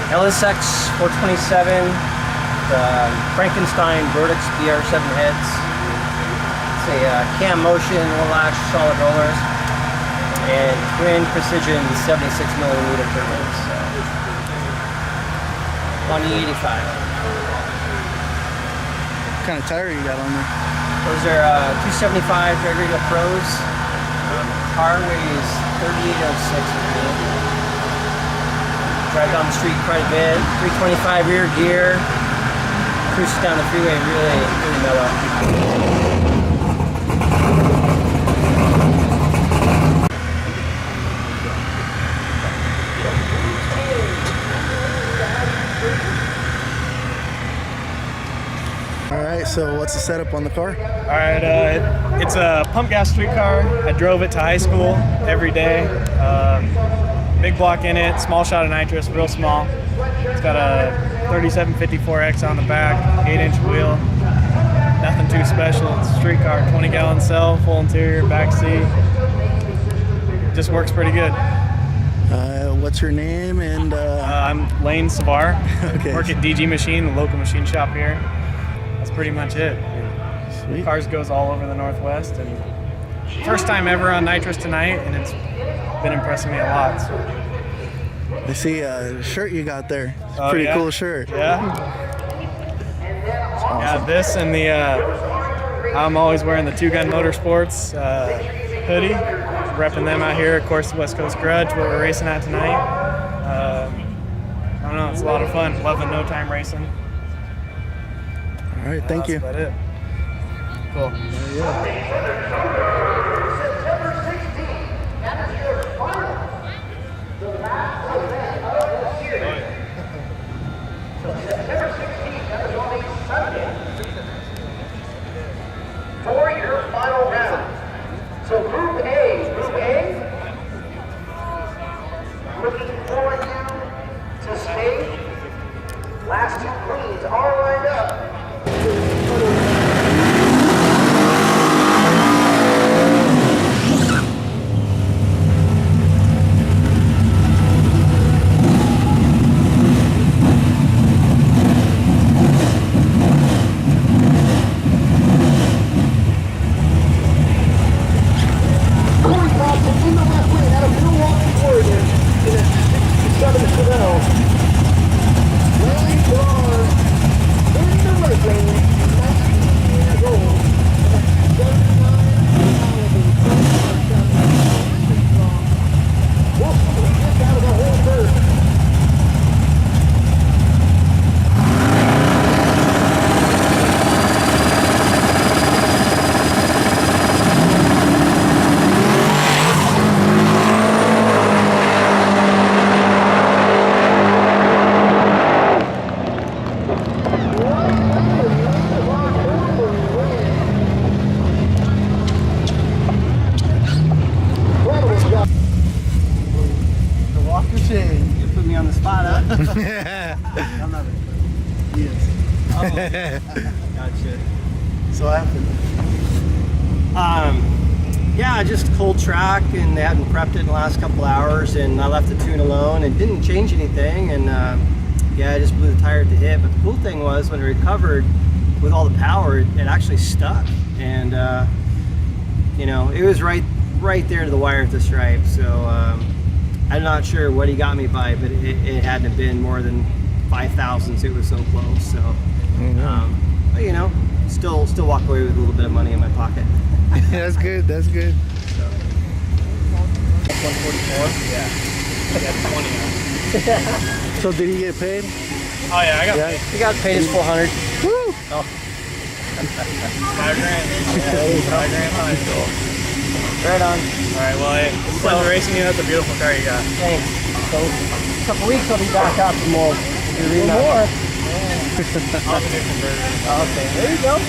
LSX 427, the Frankenstein Vertex BR7 heads. It's a cam motion, little action, solid rollers, and twin precision 76mm turbos. So. On the 85. What kind of tire you got on there? Those are 275 Drag Radio Pros. Car weighs 3806. Drive down the street quite a bit. 325 rear gear. Cruise down the freeway really mellow. Alright, so what's the setup on the car? Alright, it's a pump gas street car. I drove it to high school every day. Big block in it, small shot of nitrous, real small. It's got a 3754X on the back, 8-inch wheel. Nothing too special. It's a street car, 20-gallon cell, full interior, back seat. Just works pretty good. What's your name? And I'm Lane Savar. Okay. Work at DG Machine, the local machine shop here. That's pretty much it. Sweet. Cars goes all over the Northwest, and first time ever on Nitrous tonight, and it's been impressing me a lot. So. I see a shirt you got there. It's a Oh, pretty yeah? cool shirt. Yeah. Awesome. Yeah, this and the I'm always wearing the Two Gun Motorsports hoodie, repping them out here. Of course, the West Coast Grudge, what we're racing at tonight. I don't know, it's a lot of fun. Loving no time racing. All right, thank you. That's about it. Cool. For your final round. So Group A, looking for you to stay. Last two queens all lined up. You put me on the spot, huh? Yeah. I'm not. Yes. Oh, gotcha. So what happened? Yeah, just cold track, and they hadn't prepped it in the last couple hours, and I left the tune alone and didn't change anything, and yeah, I just blew the tire at the hit. But the cool thing was when it recovered with all the power, it actually stuck, and you know, it was right there to the wire at the stripe. So I'm not sure what he got me by, but it hadn't been more than 5 thousandths. It was so close. So, but you know, still walk away with a little bit of money in my pocket. That's good. That's good. 144? Yeah. Yeah, 20. So did he get paid? Oh yeah, I got Yeah. paid. He got paid his 400. Woo! Oh, $5 grand. $5 grand high. Cool. right on. Alright, well, hey, it's a pleasure racing you. That's a beautiful car you got. Thanks. So, a couple weeks I'll be back up and we'll do more. I'll have a new converter. Okay, there you go.